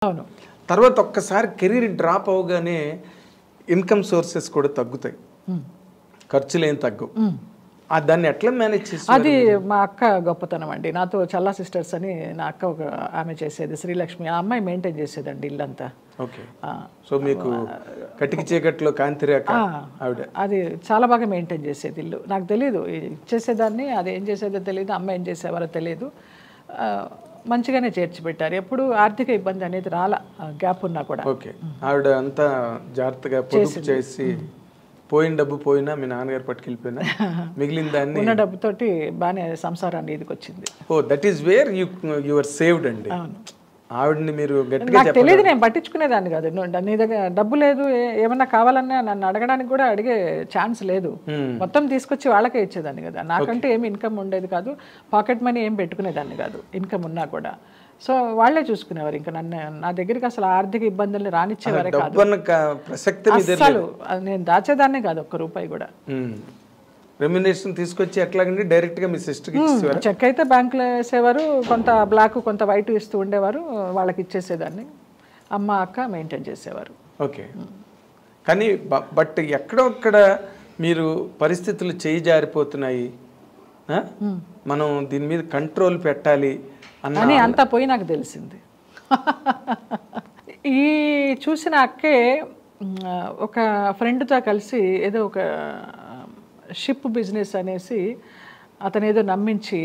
అవును. తర్వాత ఒక్కసారి కెరీర్ డ్రాప్ అవగానే ఇన్కమ్ సోర్సెస్ కూడా తగ్గుతాయి, ఖర్చులు ఏం తగ్గవు. దాన్ని ఎట్లా మేనేజ్ చేసి? అది మా అక్క గొప్పతనం అండి. నాతో చల్లా సిస్టర్స్ అని నా అక్క ఒక ఆమె చేసేది, శ్రీలక్ష్మి. ఆ అమ్మాయి మెయింటైన్ చేసేదండి ఇల్లంతా. ఓకే. సో మీకు కటికి చీకట్లో కాంతిరేఖ ఆవిడ. అది చాలా బాగా మెయింటైన్ చేసేది ఇల్లు. నాకు తెలియదు ఇచ్చేసేదాన్ని, అది ఏం చేసేదో తెలియదు, అమ్మ ఏం చేసేవారో తెలియదు. మంచిగానే చేర్చి పెట్టారు. ఎప్పుడు ఆర్థిక ఇబ్బంది అనేది రాలా, గ్యాప్ ఉన్నా కూడా. ఓకే. ఆవిడ అంతా జాగ్రత్తగా పొదుపు చేసి, పోయిన డబ్బు పోయినా మీ నాన్నగారు పట్టుకెళ్ళిపోయినా మిగిలిన దాన్ని ఉన్న డబ్బుతోటి బాగానే సంసారాన్ని ఇదికొచ్చింది. Oh that is where you are saved అండి. ఆవిడని మీరు గట్టిగా నాకు తెలియదు, నేను పట్టించుకునేదాన్ని కాదు. నీ దగ్గర డబ్బు లేదు, ఏమన్నా కావాలన్నా నన్ను అడగడానికి కూడా అడిగే ఛాన్స్ లేదు. మొత్తం తీసుకొచ్చి వాళ్ళకే ఇచ్చేదాన్ని కదా. నాకంటే ఏమి ఇన్కమ్ ఉండేది కాదు, పాకెట్ మనీ ఏం పెట్టుకునేదాన్ని కాదు ఇన్కమ్ ఉన్నా కూడా. సో వాళ్ళే చూసుకునేవారు. ఇంకా నన్ను, నా దగ్గరికి అసలు ఆర్థిక ఇబ్బందుల్ని రానిచ్చేవారే కాదు. అసలు నేను దాచేదాన్నే కాదు ఒక్క రూపాయి కూడా. రెమ్యునరేషన్ తీసుకొచ్చి ఎట్లాగండి డైరెక్ట్ గా మీ సిస్టర్కి ఇచ్చేవారు? చెక్ అయితే బ్యాంకులో వేసేవారు, కొంత బ్లాక్ కొంత వైట్ ఇస్తూ ఉండేవారు, వాళ్ళకి ఇచ్చేసేదాన్ని. అమ్మ అక్క మెయింటైన్ చేసేవారు. ఓకే. కానీ బట్ ఎక్కడొక్కడ మీరు పరిస్థితులు చేయి జారిపోతున్నాయి, మనం దీని మీద కంట్రోల్ పెట్టాలి అని అంతా పోయి నాకు తెలిసింది. ఈ చూసిన అక్కే ఒక ఫ్రెండ్తో కలిసి ఏదో ఒక షిప్ బిజినెస్ అనేసి అతను ఏదో నమ్మించి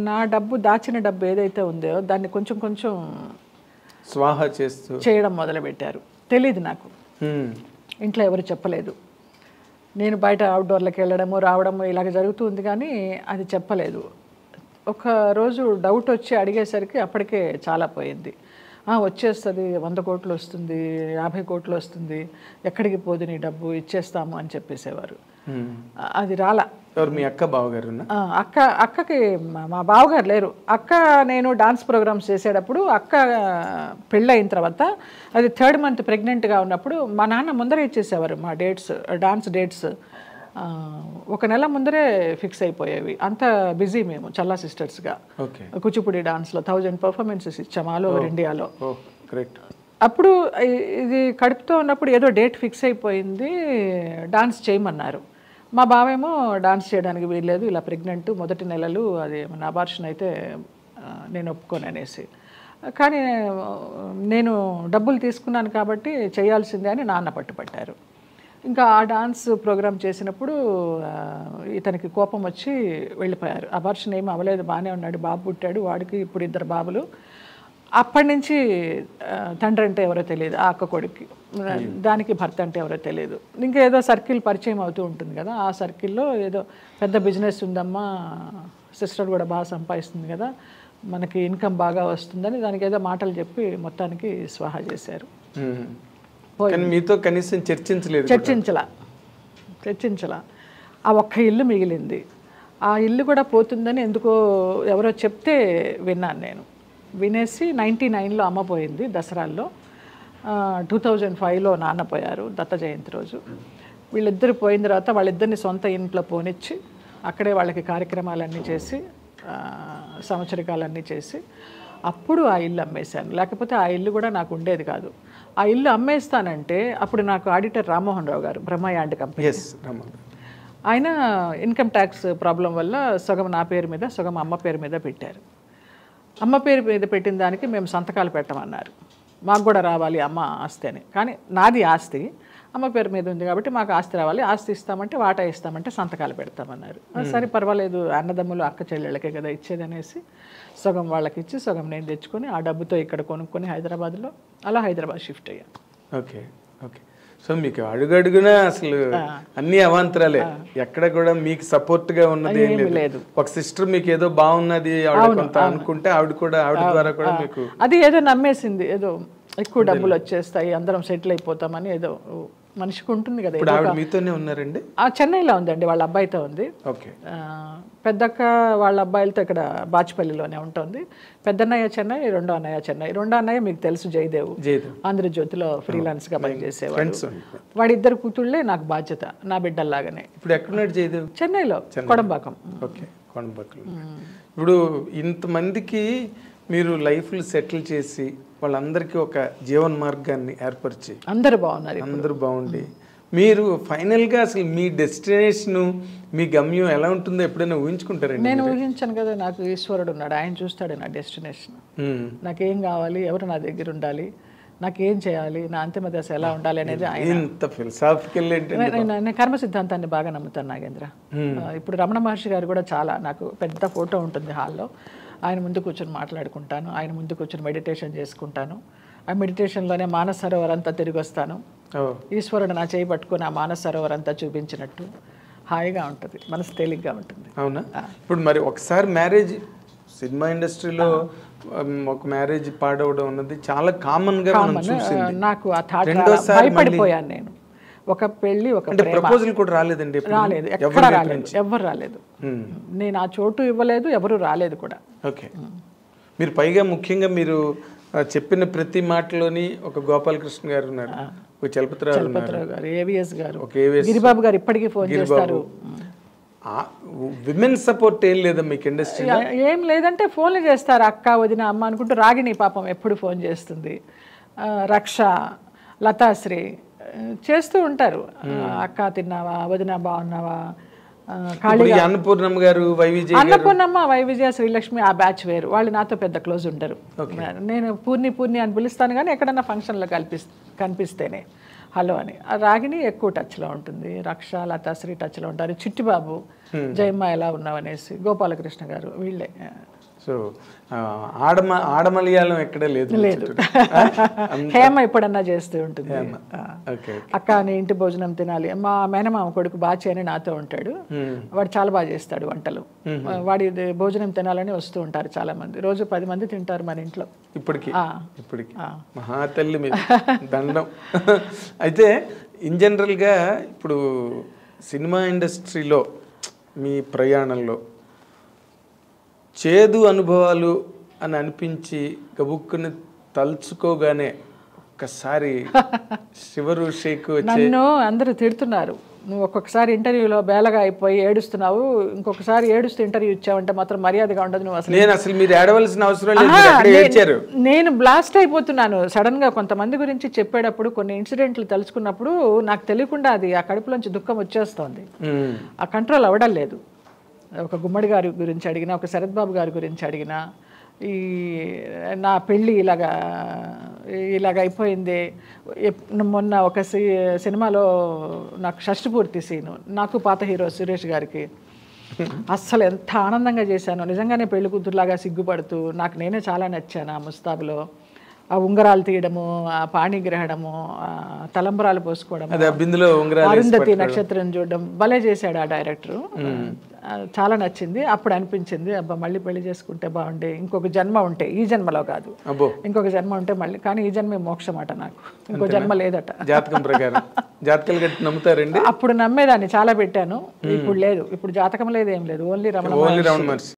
నా డబ్బు, దాచిన డబ్బు ఏదైతే ఉందో దాన్ని కొంచెం కొంచెం స్వాహా చేస్తూ చేయడం మొదలుపెట్టారు. తెలీదు నాకు, ఇంట్లో ఎవరు చెప్పలేదు. నేను బయట అవుట్డోర్లకు వెళ్ళడము రావడము ఇలాగ జరుగుతుంది, కానీ అది చెప్పలేదు. ఒక రోజు డౌట్ వచ్చి అడిగేసరికి అప్పటికే చాలా పోయింది. వచ్చేస్తుంది, 100 కోట్లు వస్తుంది, 50 కోట్లు వస్తుంది, ఎక్కడికి పోదు నీ డబ్బు, ఇచ్చేస్తాము అని చెప్పేసేవారు. అది రాలా. మీ అక్క బావగారు? అక్కకి మా బావగారు లేరు. అక్క నేను డాన్స్ ప్రోగ్రామ్స్ చేసేటప్పుడు, అక్క పెళ్ళయిన తర్వాత అది 3rd month ప్రెగ్నెంట్గా ఉన్నప్పుడు మా నాన్న ముందరే ఇచ్చేసేవారు మా డేట్స్, డాన్స్ డేట్స్. 1 నెల ముందరే ఫిక్స్ అయిపోయేవి. అంత బిజీ మేము చల్లా సిస్టర్స్గా. కూచిపూడి డాన్స్లో 1000 పర్ఫార్మెన్సెస్ ఇచ్చాము ఆల్ ఓవర్ ఇండియాలో. అప్పుడు ఇది కడుపుతో ఉన్నప్పుడు ఏదో డేట్ ఫిక్స్ అయిపోయింది, డాన్స్ చేయమన్నారు. మా బావేమో డాన్స్ చేయడానికి వీల్లేదు, ఇలా ప్రెగ్నెంట్, మొదటి నెలలు, అది మన అబార్షన్ అయితే నేను ఒప్పుకోను అనేసి. కానీ నేను డబ్బులు తీసుకున్నాను కాబట్టి చేయాల్సిందే అని నాన్న పట్టుపట్టారు. ఇంకా ఆ డాన్స్ ప్రోగ్రామ్ చేసినప్పుడు ఇతనికి కోపం వచ్చి వెళ్ళిపోయారు. అబార్షన్ ఏమీ అవ్వలేదు, బాగానే ఉన్నాడు, బాబు పుట్టాడు, వాడికి ఇప్పుడు 2 బాబులు. అప్పటి నుంచి తండ్రి అంటే ఎవరో తెలియదు ఆ అక్క కొడుక్కి, దానికి భర్త అంటే ఎవరో తెలియదు. ఇంకా ఏదో సర్కిల్ పరిచయం అవుతూ ఉంటుంది కదా, ఆ సర్కిల్లో ఏదో పెద్ద బిజినెస్ ఉందమ్మా, సిస్టర్ కూడా బాగా సంపాదిస్తుంది కదా, మనకి ఇన్కమ్ బాగా వస్తుందని దానికి ఏదో మాటలు చెప్పి మొత్తానికి స్వాహా చేశారు. మీతో కనీసం చర్చించలా. ఆ ఒక్క ఇల్లు మిగిలింది. ఆ ఇల్లు కూడా పోతుందని ఎందుకో ఎవరో చెప్తే విన్నాను నేను. వినేసి 99లో అమ్మ పోయింది దసరాల్లో, 2005లో నాన్న పోయారు దత్త జయంతి రోజు. వీళ్ళిద్దరు పోయిన తర్వాత వాళ్ళిద్దరిని సొంత ఇంట్లో పోనిచ్చి అక్కడే వాళ్ళకి కార్యక్రమాలన్నీ చేసి, సంవత్సరికాలన్నీ చేసి అప్పుడు ఆ ఇల్లు అమ్మేశాను. లేకపోతే ఆ ఇల్లు కూడా నాకు ఉండేది కాదు. ఆ ఇల్లు అమ్మేస్తానంటే అప్పుడు నాకు ఆడిటర్ రామ్మోహన్ రావు గారు, బ్రహ్మయాండ్ కంపెనీ, ఆయన ఇన్కమ్ ట్యాక్స్ ప్రాబ్లం వల్ల సగం నా పేరు మీద సగం అమ్మ పేరు మీద పెట్టారు. అమ్మ పేరు మీద పెట్టిన దానికి మేము సంతకాలు పెట్టమన్నారు. మాకు కూడా రావాలి అమ్మ ఆస్తి అని. కానీ నాది ఆస్తి అమ్మ పేరు మీద ఉంది కాబట్టి మాకు ఆస్తి రావాలి, ఆస్తి ఇస్తామంటే వాటా ఇస్తామంటే సంతకాలు పెడతామన్నారు. సరే పర్వాలేదు, అన్నదమ్ములు అక్క చెల్లెళ్ళకే కదా ఇచ్చేది అనేసి సగం వాళ్ళకి ఇచ్చి సగం నేను తెచ్చుకొని ఆ డబ్బుతో ఇక్కడ కొనుక్కొని హైదరాబాద్లో అలా హైదరాబాద్ షిఫ్ట్ అయ్యాను. ఓకే. సో మీకు అడుగడుగునా అసలు అన్ని అవాంతరాలే, ఎక్కడ కూడా మీకు సపోర్ట్ గా ఉన్నది ఏం లేదు. ఒక సిస్టర్ మీకు ఏదో బాగున్నది ఆవిడ కొంత అనుకుంటే ఆవిడ ద్వారా కూడా మీకు అది ఏదో నమ్మేసింది, ఏదో ఎక్కువ డబ్బులు వచ్చేస్తాయి, అందరం సెటిల్ అయిపోతామని ఏదో మనిషికి ఉంటుంది కదా. ఇప్పుడు ఆవిడ మీతోనే ఉన్నారండి? చెన్నైలో ఉందండి, వాళ్ళ అబ్బాయితో ఉంది. పెద్దక్క వాళ్ళ అబ్బాయిలతో ఇక్కడ బాచిపల్లిలోనే ఉంటుంది. పెద్దన్నయ్య చెన్నై, రెండో అన్నయ్య చెన్నై. రెండో అన్నయ్య మీకు తెలుసు, జయదేవ్, ఆంధ్రజ్యోతిలో ఫ్రీలాన్స్గా పనిచేసేవాడు. వాడిద్దరు కూతుళ్ళే నాకు బాధ్యత, నా బిడ్డల్లాగానే. ఇప్పుడు ఎక్కడున్నాడు జయదేవ్? చెన్నైలో, కొడంబాకం. ఓకే, కొడంబాకం. ఇప్పుడు ఇంతమందికి మీరు లైఫ్లో సెటిల్ చేసి వాళ్ళందరికీ ఒక జీవన మార్గాన్ని ఏర్పరిచి అందరూ బాగున్నారు. అందరూ బాగుండి మీరు ఫైనల్గా అసలు మీ డెస్టినేషన్ మీ గమ్యం ఎలా ఉంటుందో ఎప్పుడైనా ఊహించుకుంటారండి? నేను ఊహించాను కదా, నాకు ఈశ్వరుడు ఉన్నాడు, ఆయన చూస్తాడు నా డెస్టినేషన్. నాకేం కావాలి, ఎవరు నా దగ్గర ఉండాలి, నాకేం చేయాలి, నా అంతిమ దశ ఎలా ఉండాలి అనేది ఆయన. ఇంత ఫిలసాఫికల్ నేను కర్మ సిద్ధాంతాన్ని బాగా నమ్ముతాను నాగేంద్ర. ఇప్పుడు రమణ మహర్షి గారు కూడా చాలా, నాకు పెద్ద ఫోటో ఉంటుంది హాల్లో, ఆయన ముందు కూర్చొని మాట్లాడుకుంటాను, ఆయన ముందు కూర్చొని మెడిటేషన్ చేసుకుంటాను. ఆ మెడిటేషన్లోనే మానస సరోవర్ అంతా తిరిగి వస్తాను. ఈశ్వరుడు నా చేయి పట్టుకుని ఆ మానస సరోవర్ అంతా చూపించినట్టు హాయిగా ఉంటుంది, మనసు తేలిగ్గా ఉంటుంది. అవునా? ఇప్పుడు మరి ఒకసారి మ్యారేజ్ సినిమా ఇండస్ట్రీలో ఒక మ్యారేజ్ పాడవడం అన్నది చాలా కామన్ గా మనం చూసింది. నాకు ఆ థాట్ భయపడిపోయాను నేను. ఒక పెళ్లి, ఒక ప్రపోజల్ కూడా రాలేదండి? రాలేదు, ఎక్కడ రాలేదు, ఎవరు రాలేదు. నేను ఆ చోటు ఇవ్వలేదు, ఎవరు రాలేదు కూడా. ఓకే. మీరు పైగా ముఖ్యంగా మీరు చెప్పిన ప్రతి మాటలోని ఒక గోపాలకృష్ణ గారు ఉన్నారు, ఒక చలపతిరావు గారు, ఏవిఎస్ గారు, ఏవిఎస్ గిరిబాబు గారు ఇప్పటికీ ఫోన్ చేస్తారు. విమెన్ సపోర్ట్ ఏం లేదా మీకు ఇండస్ట్రీ? ఏం లేదంటే ఫోన్లు చేస్తారు, అక్క వదిన అమ్మ అనుకుంటూ. రాగిణి పాపం ఎప్పుడు ఫోన్ చేస్తుంది, రక్ష, లతాశ్రీ చేస్తూ ఉంటారు. అక్క తిన్నావా, వదిన బాగున్నావా, అన్నపూర్ణమ్మ గారు, అన్నపూర్ణమ్మ, వైవిజయ, శ్రీలక్ష్మి ఆ బ్యాచ్ వేరు, వాళ్ళు నాతో పెద్ద క్లోజ్ ఉంటారు. నేను పూర్ణి అని పిలుస్తాను కానీ ఎక్కడన్నా ఫంక్షన్లో కనిపిస్తేనే హలో అని. రాగిణి ఎక్కువ టచ్లో ఉంటుంది, రక్ష, లతాశ్రీ టచ్లో ఉంటారు, చిట్టిబాబు, జయమ్మ ఎలా ఉన్నావు అనేసి, గోపాలకృష్ణ గారు, వీళ్ళే. సో ఆడమలయాళం ఎక్కడ లేదు. హేమ ఎప్పుడన్నా చేస్తూ ఉంటుంది. అక్క నీ ఇంటి భోజనం తినాలి, మా మేనమామ కొడుకు బాచి అని నాతో ఉంటాడు, వాడు చాలా బాగా చేస్తాడు వంటలు, వాడి భోజనం తినాలని వస్తూ ఉంటారు చాలా మంది, రోజు 10 మంది తింటారు మన ఇంట్లో ఇప్పటికి. మహాతల్లి మీద దండం. అయితే ఇన్ జనరల్గా ఇప్పుడు సినిమా ఇండస్ట్రీలో మీ ప్రయాణంలో చేదు అనుభవాలు అని అనిపించి గబుక్కుని తలుచుకోగానే ఒక్కసారి శివరు షేక్ వచ్చి, నన్ను అందరూ తిడుతున్నారు, నువ్వు ఒక్కొక్కసారి ఇంటర్వ్యూలో బేలగా అయిపోయి ఏడుస్తున్నావు, ఇంకొకసారి ఏడుస్తూ ఇంటర్వ్యూ ఇచ్చావంటే మాత్రం మర్యాదగా ఉండదు. నువ్వు అసలు మీరు ఏడవలసిన అవసరం లేదు. నేను బ్లాస్ట్ అయిపోతున్నాను సడన్ గా. కొంతమంది గురించి చెప్పేటప్పుడు కొన్ని ఇన్సిడెంట్లు తలుచుకున్నప్పుడు నాకు తెలియకుండా అది ఆ కడుపులోంచి దుఃఖం వచ్చేస్తోంది, ఆ కంట్రోల్ అవ్వడం లేదు. ఒక గుమ్మడి గారి గురించి అడిగినా, ఒక శరత్ బాబు గారి గురించి అడిగినా, ఈ నా పెళ్ళి ఇలాగ అయిపోయింది. మొన్న ఒక సినిమాలో నాకు షష్టి పూర్తి సీను, నాకు పాత హీరో సురేష్ గారికి అస్సలు ఎంత ఆనందంగా చేశాను, నిజంగానే పెళ్లి కూతురులాగా సిగ్గుపడుతూ నాకు నేనే చాలా నచ్చాను. ఆ ముస్తాబులో ఆ ఉంగరాలు తీయడము, ఆ పాణిగ్రహణము, తలంబరాలు పోసుకోవడం, అరుంధతి నక్షత్రం చూడడం భలే చేశాడు ఆ డైరెక్టరు. చాలా నచ్చింది. అప్పుడు అనిపించింది అబ్బా మళ్ళీ పెళ్లి చేసుకుంటే బాగుండే, ఇంకొక జన్మ ఉంటే, ఈ జన్మలో కాదు ఇంకొక జన్మ ఉంటే మళ్ళీ, కానీ ఈ జన్మే మోక్షం అట, నాకు ఇంకో జన్మ లేదట. జాతకం ప్రకారం జాతకాలు నమ్ముతారండి? అప్పుడు నమ్మేదాన్ని, చాలా పెట్టాను, ఇప్పుడు లేదు. ఇప్పుడు జాతకం లేదు, ఏం లేదు, ఓన్లీ రమణ మహర్షి.